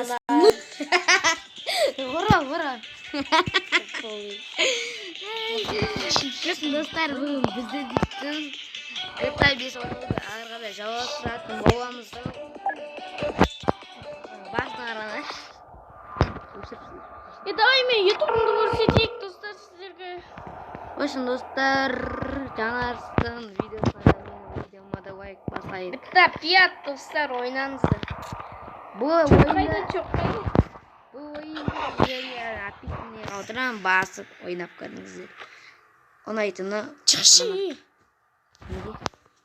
Vura. Dostlar bugün bizde düştüm. GTA 5 oynadık. Arkadaşlar cevap sırattım babamızda. Başlarına. Давай мен ютубымды көрсетейік достар сіздерге. Hoşçakalın dostlar. Жаңарыстың видеома да лайк басайық. Бітті пият достар ойнаңыздар. Бұл ойында аппетитіне қалдырам басып ойнап көріңіздер. Ұнайтыны Шықшы. Неге?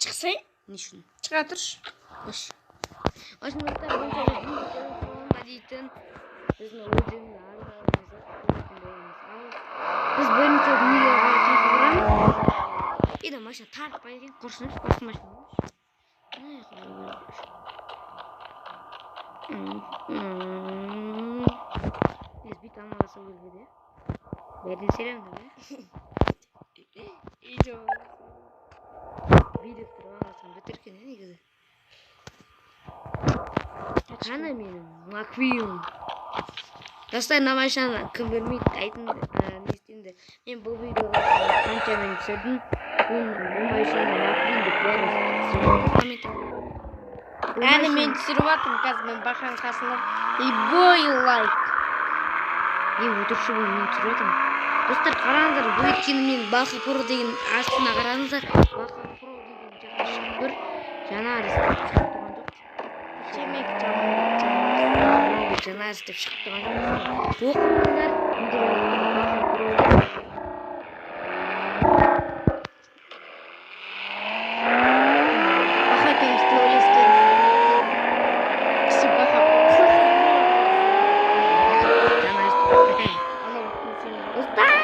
Шықсай? Не үшін? Шыға тұршы. Hoşçakalın dostlar. Соңында дейтін біздің өзіміз biz бірінші видеоға кетіп барамыз. Енді машина тартпай екен, құрсыныш машина біз бит амаласа өлгеде. Бәрден селемді бе? Видео тұрғанласам бітіркен негізі. Қана менің маквиум. Достар, мына машинаны кім білмейді, айтын не істеймді. Мен бұл видеоға қанша мен түсірдім. Бұл машинаны маквиум деп қоямыз. Әні мен түсіріп атым, қазір мен бақан қасында. И бой лайк. Өтірші бұл мен түсіріп атым. Достар, қараңыздар, бұл еткені мен Баха Про деген астына қараңыздар. Баха Про деген жаңа шығып тұр. Жаңа арыстап шығып тұрған жоқ. Жемек жаңа істеп шығып тұрған жоқ. Оқыңыздар, Баха Про. Баха кемісті ойлескен. Кісі Баха Про. Жаңа істеп. Достар!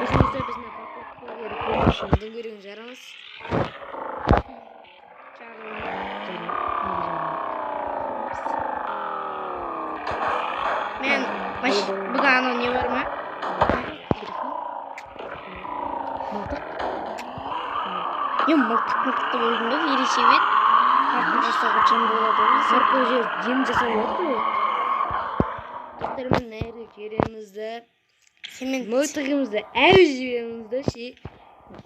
Осындай біздің покупкаларды көруіңіз жарамыз. Мен бүгін анау не бар ма? Мылтықты болдым да, ереше бет. Қарқын жасауға жем болады. Сарқы жер жем жасау болады ғой. Достар, мен нәрі керемізді. Мылтығымызды әу жіберемізді.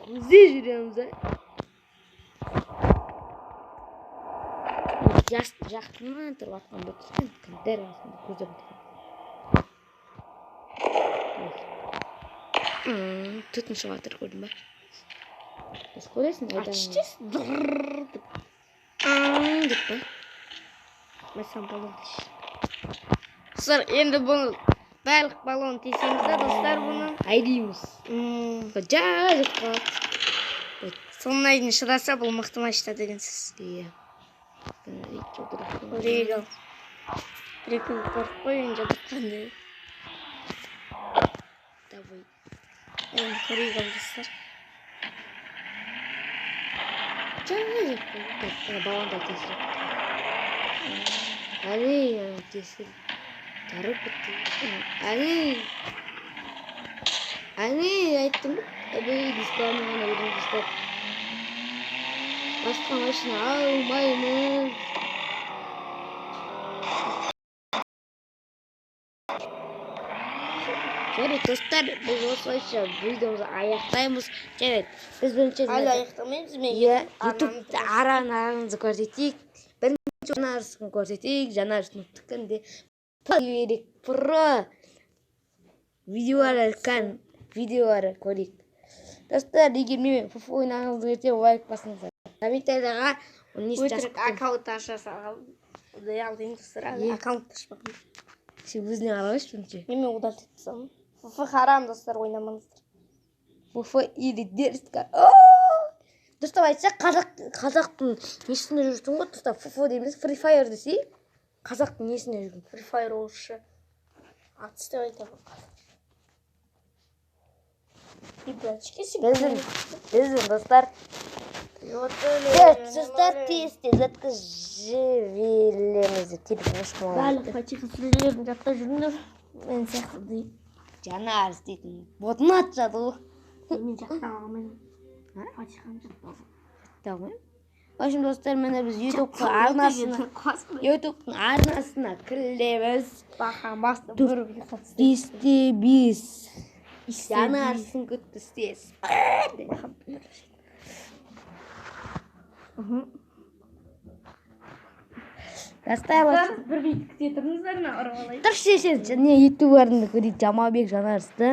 Көзе жүремізді. Жақтымнан тұрып атқан бөтірген. Дәр асында көзі бұтырған. Түтін шығатыр көрдің ба? Біз көресің айтамын. Açacağız. Деп па? Mesela balon teşhir. Dostlar, endi bunu bалық балон тесеміз де, достар, бұны. Айдейміз. Жазып қат. Соңына дейін шыдаса, бұл мықты машина деген сөз. Иә. Регал. Прикол қорықпай, мен жадыққанды. Давай. Енді регал, достар. Жазып қат. Балонда тесіліп. Әне, тесіліп. Тарып бітті. Әне, айттым. Әбей, дисканы ғана өдім дискап. Басқа машина алмаймыз. Жарайды, достар, біз осылайша видеомызды аяқтаймыз. Жарайды, біз бірінші Әлі аяқтамаймыз мен. ютубта араңызды көрсетейік. Бірінші жанарысын көрсетейік. Жанарысын түкінде керек про видеолары көрейік. Достар, егер мен фуф ойнағыңыз келсе лайк басыңыздар. Комментарияға өтірік аккаунт аша салған. Ұдай алдым достар, аккаунт ашпағым. Сен өзіне қарағаш бірінші. Мен удалить етіп салым. Фуфы харам достар, ойнамаңыздар. Фуфы или дерзко. Достар, айтса қазақтың несіне жүрсің ғой, достар, фуфы дейміз, Free Fire десе, қазақтың несіне жүргін. Free Fire олшы. Атысты айтамын. Біздің достар. Достар, тез өткізжевелемізді. Телефон ұшқымау. Бәлі қайтиқы сүрелерін жатта жүріңдер. Мен сияқты дейін. Жаңа арыстейтін. Ботын атшады ғой. Мен жақтан алмаймын. Қайтиқаны жақтан алмаймын. Ошон достар, мына биз YouTube'дун арнасына киребиз. Баха басты Истебиз. Жанарсын күттүстес. Достар, бір биттікте тұрыңыздар ма, ұрғалай? Тұршы, не ютуберді көрейік, Жамалбек Жанарысты.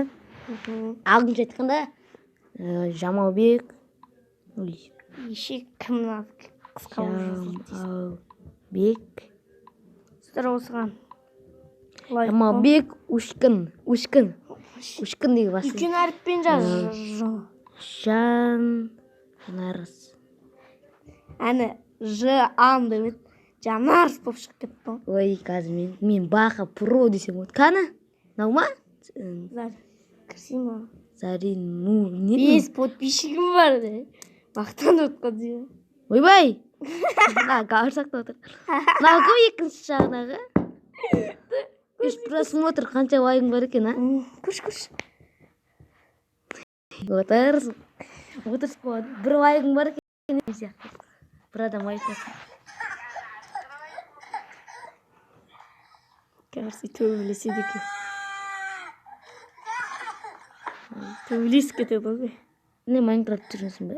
Ағынша айтқанда, Жамалбек, Ешек кімнен Жамалбек, сіздер осыған Жамалбек Ушкин деген басы. үлкен әріппен жаз. Жанарыс. Әні Ж-ан деп еді. Жанарыс болып шығып кетті. Ой, қазір мен Баха Про десем от. Қаны? Наума? Красиво. Зарин, 5 подписчигім бар де. Мақтан отқан деймін. Ойбай! Қауырсақ та отыр. Мынау кім екінші жағынағы? Үш просмотр қанша лайкың бар екен, а? Көрш. Отырсың болады. Бір лайкың бар екен. Бір адам лайкасын. Кажется, төбелеседі екен. Төбелесіп кетеді ғой. Не Майнкрафт жүресің бе?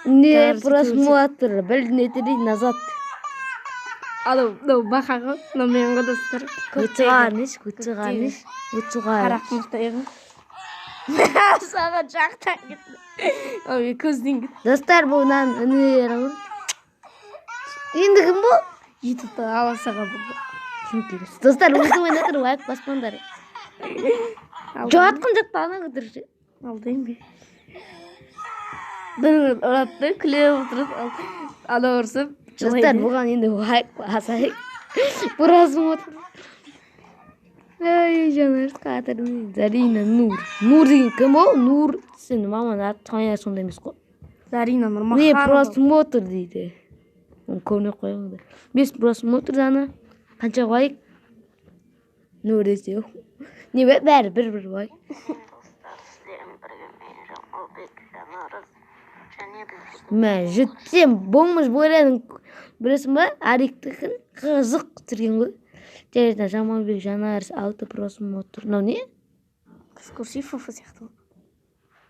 Не просмотр, білінетірей назад. Анау бақаға, мен қодастыр. Көтіғаныш. Қарақмықтайғы. Саған жақтан кетті. Ой, көзден кетті. Достар, бұнан үнілер алыр. Енді кім бұл? Ютубта аласаға болды. Кім келесі? Достар, өзің ойнатыр, лайк баспаңдар. Жоғатқын жоқты ана көтірші. Алдайым бе? Бір ұратты, күле отырып, ана ұрсып. Достар, бұған енді лайк басайық. Бұразым отыр. Ай, Жанарыс қатырын. Зарина Нур. Нур деген кім ол? Нур. Сен маман аты сонда емес қой. Зарина Нұрмаханова. Не просмотр дейді. Оны көміне қойыңды. 5 просмотр дана. Қанша лайк? Нур десе. Не бәрі бір лайк. Мен жүттем болмыш бойладың білесің ба? Аректікін қызық түрген ғой. Телетна Жамалбек Жанарыс 6 просмотр. Мынау не? Экскурсив сияқты.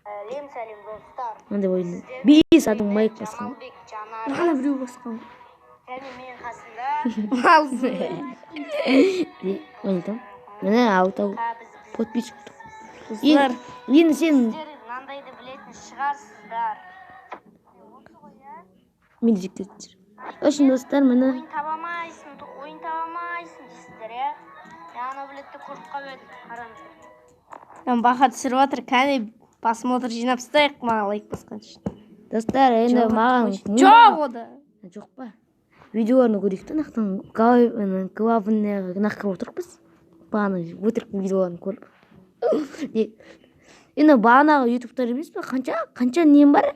Сәлем достар. Мындай ойын. 5 адам майк басқан. Ана біреу басқан. Және мен қасында Алсы. Ойын там. Міне алтау подписчик. Достар. Енді сен... мынандайды білетін шығарсыздар. Мені жектеп жүр. Үшін достар, міне... Ойын табамайсың дейсіздер, е? Ана білетті көріп қабет, қараңыздар. Баха түсіріп отыр, кәне просмотр жинап ұстайық, маған лайк басқан үшін. Достар, енді маған... Жоқ ода. Жоқ па? Видеоларны көрейікті, нақтан главныйға наққа отырықпыз. Бағана өтірік видеоларны көріп. Енді бағанағы ютубтар емес пе? Қанша нем бар?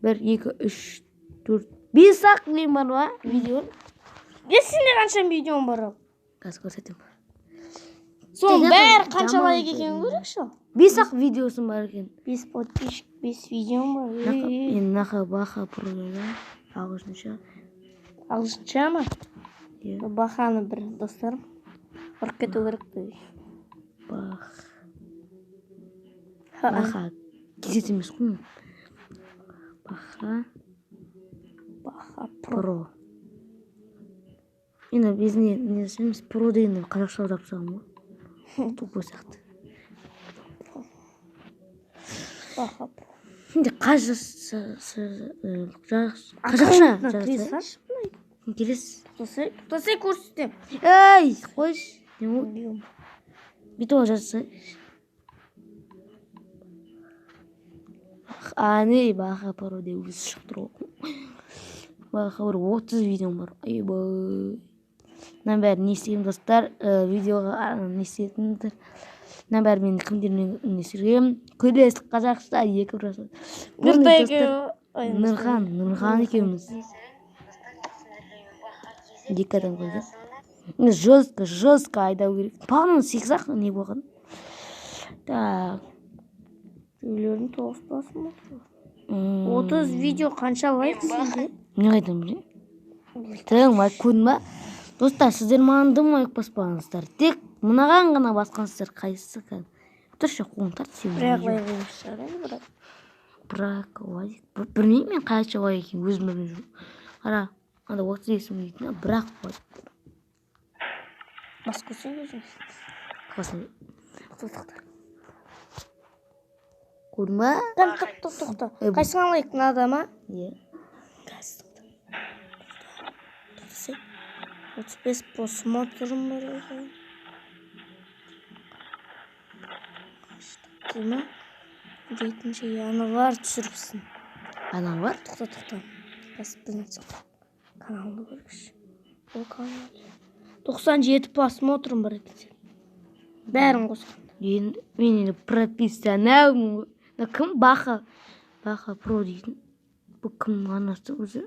1, 2, 3, 4, 5-ақ нем бар ба? Видео? Сенде қанша видеоң бар ол? Қазір көрсетем. Соның бәрі қанша лайк екенін көрейікші. 5-ақ видеосын бар екен. 5 подписчик, 5 видеоң бар. Енді нақа Баха Прода ағылшынша. Ағылшынша ма? Баханы бір достарым. Ұрып кету керек той. Баха. Кезет емес қой. Баха Про. Енді біз не жасаймыз? Про дегенде қазақша аудап тастағам ғой. Тупо сияқты. Баха Про. Енді қазақша жазса. Келесі. Тосай көрсетем. Ей, қойш. Бүйтіп ол жазса. Не, Баха Про деп өзі шықтыр ғой. Баха бір 30 видеом бар. Айбай. Мына бәрі не істеймін достар? Видеоға не істейтіндер. Мына бәрі мен кімдермен не істергем. Көйлестік қазақша 2 просмотр. Нұрхан екеуміз. 2 адам қойды. Жестко айдау керек. Бағынан 8-ақ не болған. Так. Үйлерін 9 просмотр. 30 видео қанша лайк сізде? Не қайдан білейін? Тің лайк көрдің ба? Достар, сіздер маған дым лайк баспаңыздар. Тек мынаған ғана басқансыздар. Қайсысы кәдімгі? Тұршы қолын тарт сен. Бірақ лайк шығар, Бірақ лайк. Білмеймін мен қанша лайк екенін өзім білмей жүрмін. Қара, анда 30 есім дейтін, бірақ лайк. Бас көрсең өзің. Қасын. Тоқта. Көрдің ба? Тоқта. Қайсыңа лайк ұнады ма? Иә. 35 просмотрым бар екен. Дейма? Жетінші январь түсіріпсің. Анам бар? Тоқта. Бас білін соқ. Каналды көргіш. Ол канал. 97 просмотрым бар екен. Бәрін қосқанда. Мен енді прописsionalмын. Кім? Баха Про дейтін. Бұл кім анасы өзі?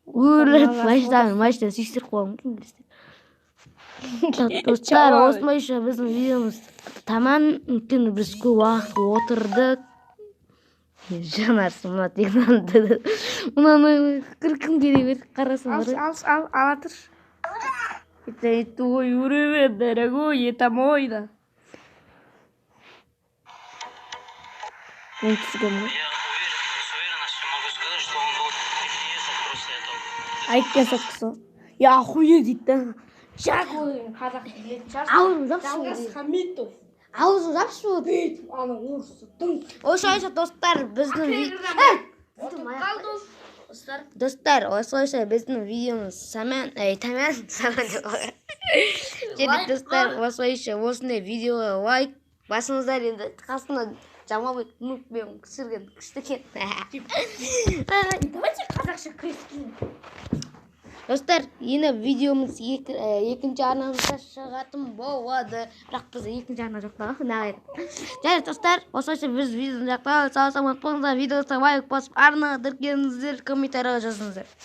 Машина сүйістер қоғам кім білесіздер. Достар, осылайша біздің видеомыз таман мүмкін біз көп уақыт отырдық. Жанарсың мұна тегнанды. Мұнаны кіркім келе бер, қарасың бұры. Ала тұр. Это твой уровень, дорогой, это мой, да. Мен түсіргем ғой. Айткен соққысы. Я охуел дейді да. Жак ойын қазақ білетін шығарсың. Аузын жапшы Жалғас Хамитов. Аузын жапшы Бүйтіп, ана орысы дың. Осылайша достар, біздің Достар, осылайша біздің видеомыз таман Және достар, осылайша осындай видеоға лайк басыңыздар енді қасына Жамалбек нукпен түсірген күшті екен. Давайте қазақша күрескейін. Достар, енді видеомыз екінші арнамызда шығатын болады. Бірақ біз екінші арна жоқтағы. Және достар, осылайша біз видеоны жақтағы сау-саламат болыңыздар, видеоға лайк басып арнаға тіркеліңіздер, комментарияға жазыңыздар.